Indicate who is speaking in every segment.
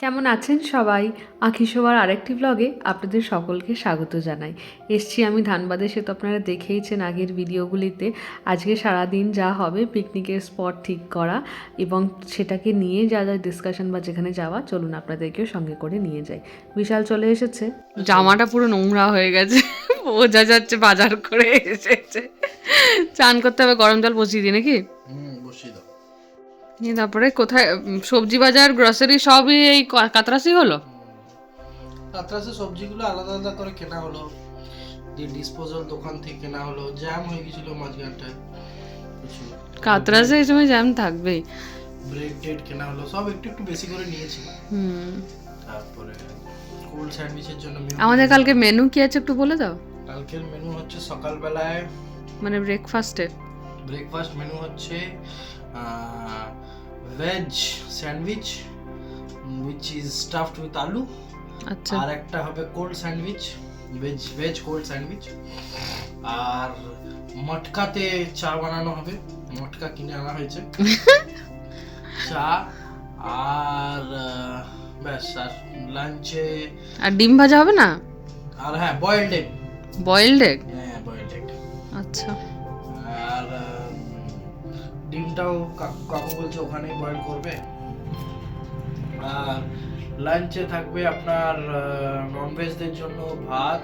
Speaker 1: কেমন আছেন সবাই? আঁখি শোভার আরেকটি ব্লগে আপনাদের সকলকে স্বাগত জানাই। এসছি আমি ধানবাদে, সে তো আপনারা দেখেইছেন আগের ভিডিওগুলিতে। আজকে সারাদিন যা হবে পিকনিকের স্পট ঠিক করা এবং সেটাকে নিয়ে যা যা ডিসকাশন বা যেখানে যাওয়া, চলুন আপনাদেরকেও সঙ্গে করে নিয়ে যাই। বিশাল চলে এসেছে, জামাটা পুরো নোংরা হয়ে গেছে, বোঝা যাচ্ছে বাজার করে এসেছে। চান করতে হবে, গরম জল বসিয়ে দিই নাকি?
Speaker 2: বসিয়ে দাও।
Speaker 1: নিয়ে তারপরে কোথায় সবজি বাজার গ্রসারি সবই এই কাতরাসি হলো।
Speaker 2: কাতরাসে সবজিগুলো আলাদা আলাদা করে কেনা হলো, দিয়ে ডিসপোজাল দোকান থেকে কেনা হলো। জ্যাম হয়ে গেছিল মাঝখানটায় কিছু,
Speaker 1: কাতরাসে এই সময় জ্যাম থাকবেই।
Speaker 2: ব্রেড টেড কেনা হলো, সব একটু একটু বেশি করে নিয়েছি। তারপরে কোল্ড স্যান্ডউইচের জন্য
Speaker 1: আমাদের কালকে মেনু কি আছে একটু বলে দাও।
Speaker 2: কালকের মেনু হচ্ছে সকালবেলায়
Speaker 1: মানে ব্রেকফাস্টে
Speaker 2: ব্রেকফাস্ট মেনু হচ্ছে veg sandwich which is stuffed with aloo.
Speaker 1: আচ্ছা,
Speaker 2: আর একটা হবে cold sandwich, veg cold sandwich. আর মটকাতে চা বানানো হবে, মটকা কিনে আনা হয়েছে। চা আর ব্যাস। আর লাঞ্চে
Speaker 1: আর ডিম ভাজা হবে না?
Speaker 2: আর হ্যাঁ, বয়েলড এগ।
Speaker 1: Boiled egg?
Speaker 2: হ্যাঁ, বয়েলড এগ।
Speaker 1: আচ্ছা,
Speaker 2: আর ডিমটাও কাকু বলছে ওখানেই বয়েল করবে। আর লাঞ্চে থাকবে আপনার ননভেজদের জন্য ভাত,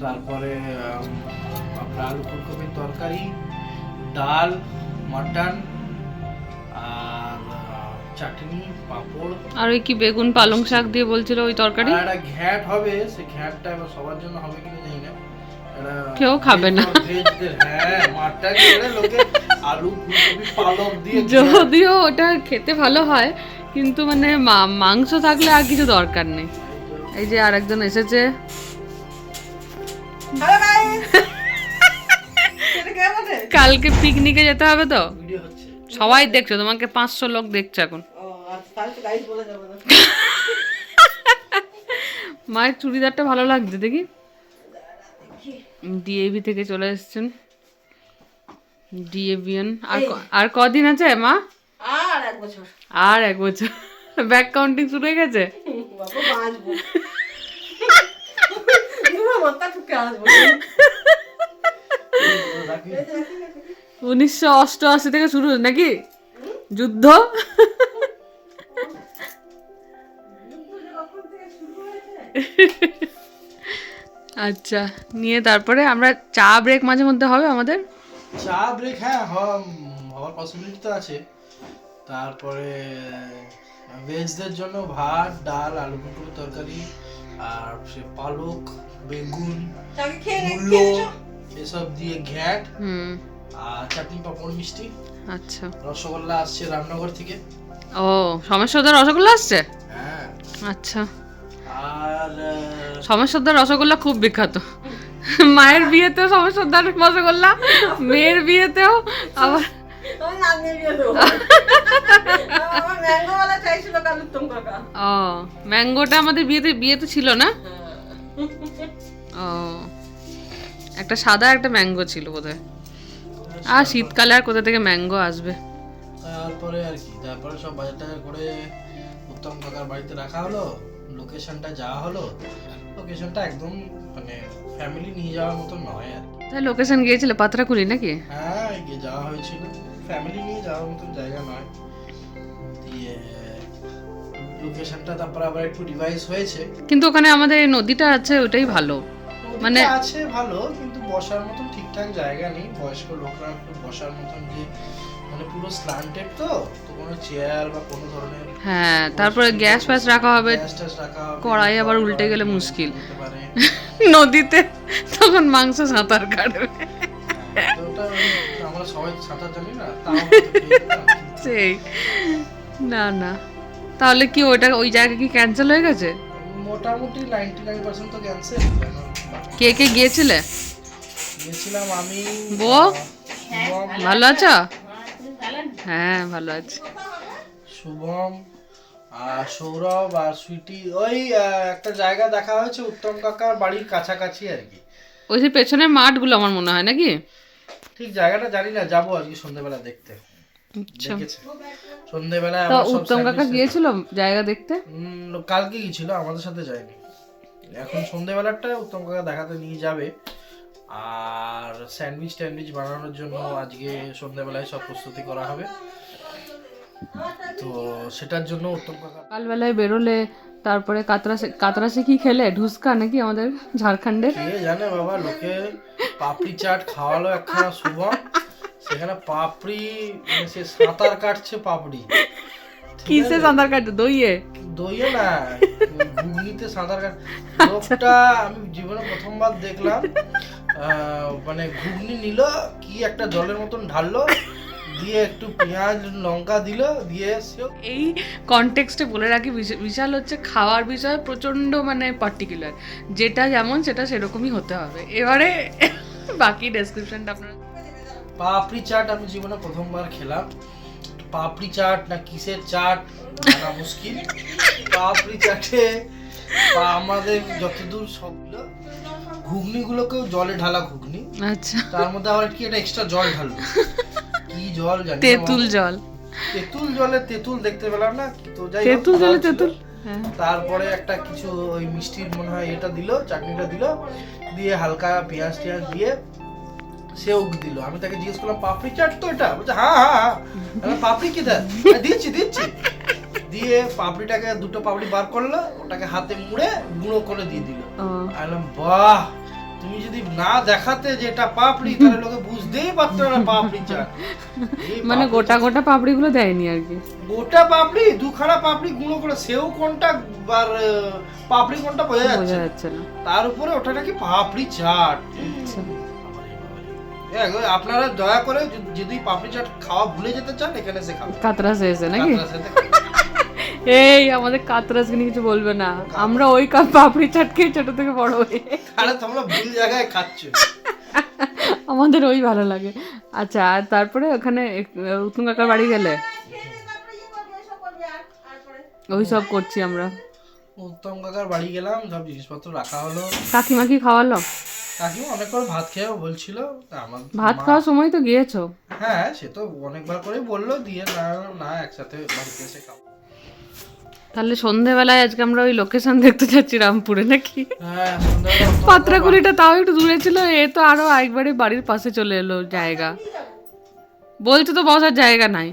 Speaker 2: তারপরে আপনার আলু ফুলকপির তরকারি, ডাল, মাটন, আর চাটনি, পাঁপড়।
Speaker 1: আর ওই কি বেগুন পালং শাক দিয়ে বলছিল ওই তরকারি?
Speaker 2: আর একটা ঘ্যাট হবে, সেই ঘ্যাটটা এবার সবার জন্য হবে কিনা জানি না।
Speaker 1: কেউ খাবে না।
Speaker 2: হ্যাঁ, মাটন করে লোকে আলু ফুলকপি পালক দিয়ে,
Speaker 1: যদিও ওটা খেতে ভালো হয়, কিন্তু মানে মাংস থাকলে আর কিছু দরকার নেই। এই যে আরেকজন এসেছে। কালকে পিকনিকে যেতে হবে তো,
Speaker 2: ভিডিও হচ্ছে।
Speaker 1: সবাই দেখছো, তোমাকে 500 লোক দেখছে এখন। মায়ের চুড়িদারটা ভালো লাগছে দেখি। ডিএভি থেকে চলে এসেছেন, ডিএভিয়ান। আর কদিন আছে মা? আর এক বছর। ব্যাক কাউন্টিং শুরু হয়ে গেছে। 1988 থেকে শুরু নাকি যুদ্ধ? আচ্ছা, নিয়ে তারপরে আমরা চা ব্রেক মাঝে মধ্যে হবে আমাদের।
Speaker 2: চা ব্রেক, হ্যাঁ, হওয়ার পসিবিলিটি তো আছে। তারপরে ভেজদের জন্য ভাত, ডাল, আলু ফুলকপির তরকারি, আর সে পালক, বেগুন, মূলো এসব দিয়ে ঘ্যাট, আর চাটনি, পাঁপড়, মিষ্টি।
Speaker 1: আচ্ছা,
Speaker 2: রসগোল্লা আসছে রামনগর থেকে।
Speaker 1: ও, সমেশ্বরদার রসগোল্লা আসছে?
Speaker 2: হ্যাঁ।
Speaker 1: আচ্ছা,
Speaker 2: আর
Speaker 1: সমেশ্বরদার রসগোল্লা খুব বিখ্যাত। মায়ের বিয়েতেও সমেশ্বরদার রসগোল্লা, মেয়ের বিয়েতেও। আবার ও, ম্যাঙ্গোটা আমাদের বিয়েতে ছিল না? ও, একটা সাদা একটা ম্যাঙ্গো ছিল বোধহয়। আর শীতকালে আর কোথা থেকে ম্যাঙ্গো আসবে।
Speaker 2: তারপরে আর কি, তারপরে সব বাজার টাজার করে উত্তম কাকার বাড়িতে রাখা হলো। লোকেশনটা যাওয়া হলো। লোকেশনটা একদম মানে ফ্যামিলি নিয়ে যাওয়ার মতো নয় আর কি।
Speaker 1: তাই লোকেশন গিয়েছিলে পাতরাকুলি নাকি?
Speaker 2: হ্যাঁ, গিয়ে যাওয়া হয়েছিল, ফ্যামিলি নিয়ে যাওয়ার মতো জায়গা নয়। দিয়ে লোকেশনটা তারপর আবার একটু রিভাইজ হয়েছে।
Speaker 1: কিন্তু ওখানে আমাদের এই নদীটা আছে, ওটাই ভালো। মানে
Speaker 2: আছে ভালো, কিন্তু বসার মতন ঠিকঠাক জায়গা নেই। বয়স্ক লোকরা একটু বসার মতন, যে মানে পুরো স্ল্যান্টেড তো কোনো চেয়ার বা কোনো ধরনের।
Speaker 1: হ্যাঁ, তারপরে গ্যাস ফ্যাস রাখা হবে,
Speaker 2: রাখা হবে,
Speaker 1: কড়াই আবার উল্টে গেলে মুশকিল।
Speaker 2: হতে পারে।
Speaker 1: নদীতে তখন মাংস সাঁতার কাটবে।
Speaker 2: আমরা সবাই সাঁতার জানি না, তাও হয়তো
Speaker 1: সেই না, তাহলে কি ওই জায়গা কি ক্যান্সেল হয়ে গেছে?
Speaker 2: মোটামুটি 99% তো ক্যান্সেল।
Speaker 1: কে কে গিয়েছিলে?
Speaker 2: গেছিলাম আমি,
Speaker 1: বউ
Speaker 2: শুভম।
Speaker 1: ভালো আছো? হ্যাঁ, ভালো আছি।
Speaker 2: শুভম আর সৌরভ আর সুইটি। ওই একটা জায়গা দেখা হয়েছে উত্তম কাকার বাড়ির কাছাকাছি আর কি।
Speaker 1: ওই যে পেছনের মাঠগুলো আমার মনে হয় নাকি?
Speaker 2: ঠিক জায়গাটা জানি না, যাবো আজকে সন্ধ্যাবেলা দেখতে।
Speaker 1: আচ্ছা।
Speaker 2: দেখেছে সন্ধ্যেবেলায়।
Speaker 1: তো
Speaker 2: আমার সব
Speaker 1: উত্তম কাকা
Speaker 2: স্যান্ডউইচ
Speaker 1: গিয়েছিল জায়গা দেখতে?
Speaker 2: কালকে গেছিল, আমাদের সাথে যায়নি। এখন সন্ধ্যেবেলাটা উত্তম কাকা দেখাতে নিয়ে যাবে। আর স্যান্ডউইচ বানানোর জন্য আজকে সন্ধ্যেবেলায় সব প্রস্তুতি করা হবে। তো সেটার জন্য উত্তম কাকা
Speaker 1: সকালবেলায় বেরোলে তারপরে কাতরাসে কি খেলে? ঢুসকা নাকি আমাদের ঝাড়খণ্ডের?
Speaker 2: কে জানে বাবা, লোকে পাপড়ি চাট খাওয়ালো একখানা শুভম, সেখানে পাপড়ি মানে সে সাঁতার কাটছে পাপড়ি।
Speaker 1: কিসে সাঁতার কাটে? দইয়ে?
Speaker 2: দইয়ে না, ঘুগনিতে সাঁতার কাট। লোকটা আমি জীবনে প্রথমবার দেখলাম। মানে ঘুগনি নিল, কি একটা জলের মতন ঢাললো, দিয়ে একটু পেঁয়াজ লঙ্কা দিল, দিয়ে
Speaker 1: এই কনটেক্সটে বলে রাখি, বিশাল হচ্ছে খাওয়ার বিষয়ে প্রচণ্ড মানে পার্টিকুলার, যেটা যেমন সেটা সেরকমই হতে হবে। এবারে বাকি ডেসক্রিপশনটা আপনারা।
Speaker 2: পাপড়ি চাট আমি জীবনে প্রথমবার খেলাম। পাপড়ি চাট না কিসের চাট জানা মুশকিল। পাপড়ি চাটে আমাদের যতদূর সবগুলো ঘুগনিগুলোকেও জলে ঢালা ঘুগনি,
Speaker 1: আচ্ছা,
Speaker 2: তার মধ্যে আবার কি একটা এক্সট্রা জল ঢাললো, কি জল জানি না।
Speaker 1: তেঁতুল জল।
Speaker 2: তেঁতুল জলে তেঁতুল দেখতে পেলাম না, তো যাই হোক,
Speaker 1: তেঁতুল জলে
Speaker 2: ভালো ছিল।
Speaker 1: তেঁতুল, হ্যাঁ।
Speaker 2: তারপরে একটা কিছু ওই মিষ্টির মনে হয় এটা দিল, চাটনিটা দিল, দিয়ে হালকা পেঁয়াজ টিয়াজ দিয়ে সেও দিল। আমি তাকে জিজ্ঞেস করলাম পাপড়ি চাট তো এটা? বলছে হ্যাঁ হ্যাঁ হ্যাঁ। আমি পাপড়ি কি দেয়? দিচ্ছি দিচ্ছি। দিয়ে পাপড়িটাকে দুটো পাপড়ি বার করলো, ওটাকে হাতে মুড়ে গুঁড়ো করে দিয়ে দিল। আমি বললাম বাহ, তুমি যদি না দেখাতে যে এটা পাপড়ি, তাহলে লোকে বুঝতেই পারতো না পাপড়ি চাট।
Speaker 1: মানে গোটা গোটা পাপড়িগুলো দেয়নি আর কি?
Speaker 2: গোটা পাপড়ি, দুখানা পাপড়ি গুঁড়ো করে, সেও কোনটা আর পাপড়ি কোনটা বোঝা যাচ্ছে না। তার উপরে ওটা নাকি পাপড়ি চাট। আপনারা দয়া করে যদি পাপড়ি চাট খাওয়া ভুলে যেতে চান, এখানে এসে খাবেন।
Speaker 1: কাতরাসে এসে নাকি? এই আমাদের কাতরাস নিয়ে কিছু বলবে না, আমরা ওই পাপড়ি চাট খেয়ে ছোট থেকে বড় হয়ে।
Speaker 2: আরে তোমরা ভুল জায়গায় খাচ্ছ,
Speaker 1: আমাদের ওই ভালো লাগে। আচ্ছা, আর তারপরে ওখানে উত্তম কাকার বাড়ি গেলে ওই সব করছি আমরা।
Speaker 2: উত্তম কাকার বাড়ি গেলাম, সব জিনিসপত্র রাখা হলো।
Speaker 1: কাকিমা কি খাওয়ালো?
Speaker 2: কাকিমা অনেকবার ভাত খেয়েও বলছিল, আমার
Speaker 1: ভাত খাওয়ার সময় তো গিয়েছো?
Speaker 2: হ্যাঁ, সে তো অনেকবার করে বললো, দিয়ে না না একসাথে বাড়িতে এসে খাবো।
Speaker 1: তাহলে সন্ধেবেলায় আজকে আমরা ওই লোকেশন দেখতে যাচ্ছি রামপুরে নাকি?
Speaker 2: হ্যাঁ,
Speaker 1: পাত্রাকুড়িটা তাও একটু দূরে ছিল, এ তো আরো একবারে বাড়ির পাশে চলে এলো জায়গা। বলছে তো বসার জায়গা নাই,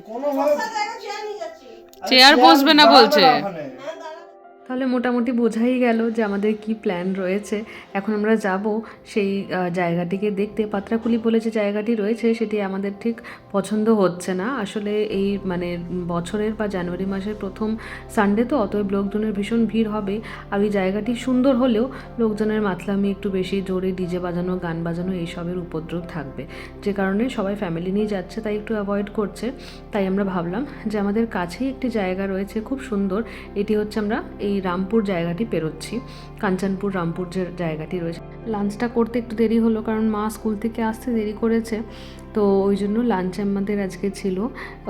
Speaker 1: চেয়ার বসবে না বলছে। তাহলে মোটামুটি বোঝাই গেল যে আমাদের কি প্ল্যান রয়েছে। এখন আমরা যাব সেই জায়গাটিকে দেখতে। পাত্রাকুলি বলে যে জায়গাটি রয়েছে সেটি আমাদের ঠিক পছন্দ হচ্ছে না আসলে। এই মানে বছরের বা জানুয়ারি মাসের প্রথম সানডে তো, অতএব লোকজনের ভীষণ ভিড় হবে। আর ওই জায়গাটি সুন্দর হলেও লোকজনের মাতলামি একটু বেশি, জোরে ডিজে বাজানো, গান বাজানো এইসবের উপদ্রব থাকবে, যে কারণে সবাই ফ্যামিলি নিয়ে যাচ্ছে, তাই একটু অ্যাভয়েড করছে। তাই আমরা ভাবলাম যে আমাদের কাছেই একটি জায়গা রয়েছে খুব সুন্দর, এটি হচ্ছে আমরা এই রামপুর জায়গাটি পেরোচ্ছি, কাঞ্চনপুর রামপুর যে জায়গাটি রয়েছে। লাঞ্চটা করতে একটু দেরি হলো, কারণ মা স্কুল থেকে আসতে দেরি করেছে, তো ওই জন্য লাঞ্চে আমাদের আজকে ছিল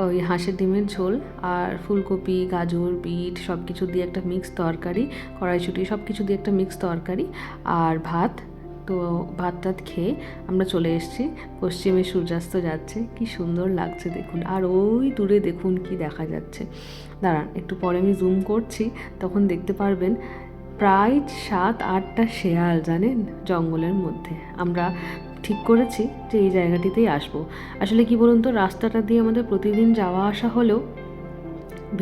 Speaker 1: ওই হাঁসের ডিমের ঝোল আর ফুলকপি, গাজর, বিট সব কিছু দিয়ে একটা মিক্স তরকারি, কড়াইশুঁটি সব কিছু দিয়ে একটা মিক্স তরকারি আর ভাত। তো ভাত টাত খেয়ে আমরা চলে এসেছি। পশ্চিমে সূর্যাস্ত যাচ্ছে, কি সুন্দর লাগছে দেখুন। আর ওই দূরে দেখুন কি দেখা যাচ্ছে, দাঁড়ান একটু পরে আমি জুম করছি, তখন দেখতে পারবেন প্রায় 7-8টা শেয়াল, জানেন, জঙ্গলের মধ্যে। আমরা ঠিক করেছি যে এই জায়গাটিতেই আসবো। আসলে কি বলুন তো, রাস্তাটা দিয়ে আমাদের প্রতিদিন যাওয়া আসা হলেও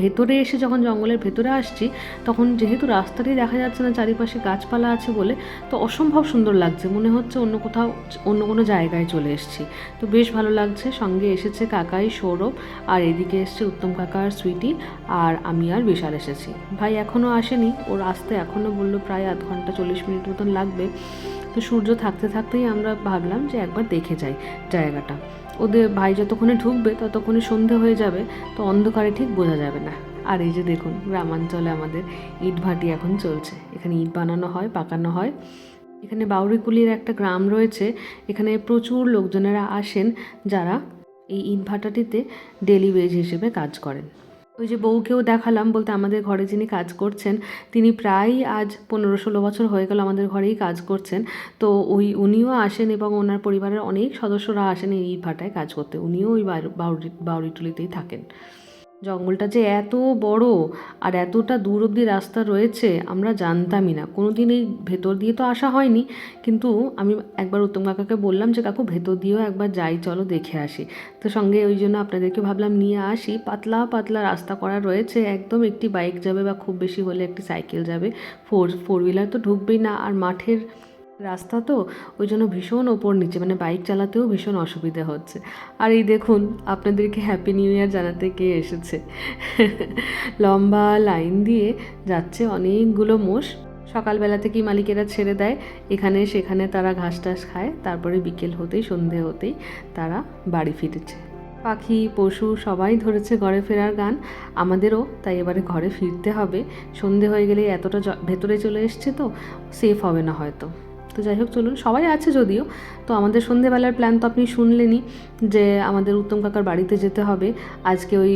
Speaker 1: ভেতরে এসে যখন জঙ্গলের ভেতরে আসছি, তখন যেহেতু রাস্তাটি দেখা যাচ্ছে না, চারিপাশে গাছপালা আছে বলে, তো অসম্ভব সুন্দর লাগছে, মনে হচ্ছে অন্য কোথাও, অন্য কোনো জায়গায় চলে এসেছি। তো বেশ ভালো লাগছে। সঙ্গে এসেছে কাকাই, সৌরভ, আর এদিকে এসছে উত্তম কাকা আর সুইটি, আর আমি আর বিশাল এসেছি। ভাই এখনও আসেনি, ওর আসতে এখনও বললো প্রায় আধ ঘন্টা 40 মিনিট মতন লাগবে। তো সূর্য থাকতে থাকতেই আমরা ভাবলাম যে একবার দেখে যাই জায়গাটা। ওদের ভাই যতক্ষণে ঢুকবে ততক্ষণে সন্ধে হয়ে যাবে, তো অন্ধকারে ঠিক বোঝা যাবে না। আর এই যে দেখুন, গ্রামাঞ্চলে আমাদের ইট ভাটি এখন চলছে, এখানে ইট বানানো হয়, পাকানো হয়। এখানে বাউরিকুলির একটা গ্রাম রয়েছে, এখানে প্রচুর লোকজনেরা আসেন যারা এই ইট ভাটাটিতে ডেলি ওয়েজ হিসেবে কাজ করেন। ওই যে বউকেও দেখালাম, বলতে আমাদের ঘরে যিনি কাজ করছেন তিনি প্রায় আজ 15-16 বছর হয়ে গেল আমাদের ঘরেই কাজ করছেন। তো উনিও আসেন এবং ওনার পরিবারের অনেক সদস্যরা আসেন এই ভাটায় কাজ করতে। উনিও ওই বাউরিটুলিতেই থাকেন। জঙ্গলটা যে এত বড় আর এতটা দূর অবধি রাস্তা রয়েছে আমরা জানতামই না, কোনো দিন এই ভেতর দিয়ে তো আসা হয়নি। কিন্তু আমি একবার উত্তম কাকাকে বললাম যে কাকু ভেতর দিয়েও একবার যাই, চলো দেখে আসি। তো সঙ্গে ওই জন্য আপনাদেরকে ভাবলাম নিয়ে আসি। পাতলা পাতলা রাস্তা করা রয়েছে, একদম একটি বাইক যাবে বা খুব বেশি হলে একটি সাইকেল যাবে, ফোর হুইলার তো ঢুকবেই না। আর মাঠের রাস্তা তো ওই জন্য ভীষণ ওপর নিচে, মানে বাইক চালাতেও ভীষণ অসুবিধা হচ্ছে। আর এই দেখুন আপনাদেরকে হ্যাপি নিউ ইয়ার জানাতে কে এসেছে। লম্বা লাইন দিয়ে যাচ্ছে অনেকগুলো মোষ। সকালবেলা থেকেই মালিকেরা ছেড়ে দেয়, এখানে সেখানে তারা ঘাস টাস খায়, তারপরে বিকেল হতেই সন্ধে হতেই তারা বাড়ি ফিরেছে। পাখি পশু সবাই ধরেছে ঘরে ফেরার গান, আমাদেরও তাই এবারে ঘরে ফিরতে হবে। সন্ধে হয়ে গেলে এতটা ভেতরে চলে এসছে তো সেফ হবে না হয়তো। তো যাই হোক চলুন, সবাই আছে যদিও। তো আমাদের সন্ধেবেলার প্ল্যান তো আপনি শুনলেনই, যে আমাদের উত্তম কাকার বাড়িতে যেতে হবে। আজকে ওই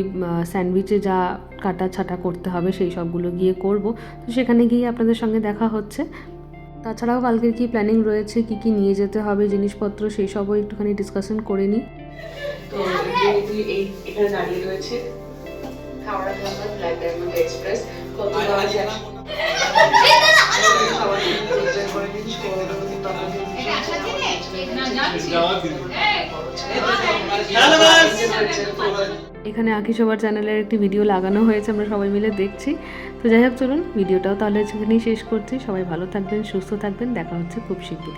Speaker 1: স্যান্ডউইচে যা কাটা ছাটা করতে হবে সেই সবগুলো গিয়ে করব। তো সেখানে গিয়ে আপনাদের সঙ্গে দেখা হচ্ছে। তাছাড়াও কালকের কী প্ল্যানিং রয়েছে, কি কি নিয়ে যেতে হবে জিনিসপত্র, সেই সবও একটুখানি ডিসকাশন করে নিই। তো এখানে দাঁড়িয়ে রয়েছে Howrah Dhamrai black diamond express. এখানে আঁকিসোবার চ্যানেলের একটি ভিডিও লাগানো হয়েছে, আমরা সবাই মিলে দেখছি। তো যাই হোক চলুন, ভিডিওটাও তাহলে এখানেই শেষ করছি। সবাই ভালো থাকবেন, সুস্থ থাকবেন, দেখা হচ্ছে খুব শীঘ্রই।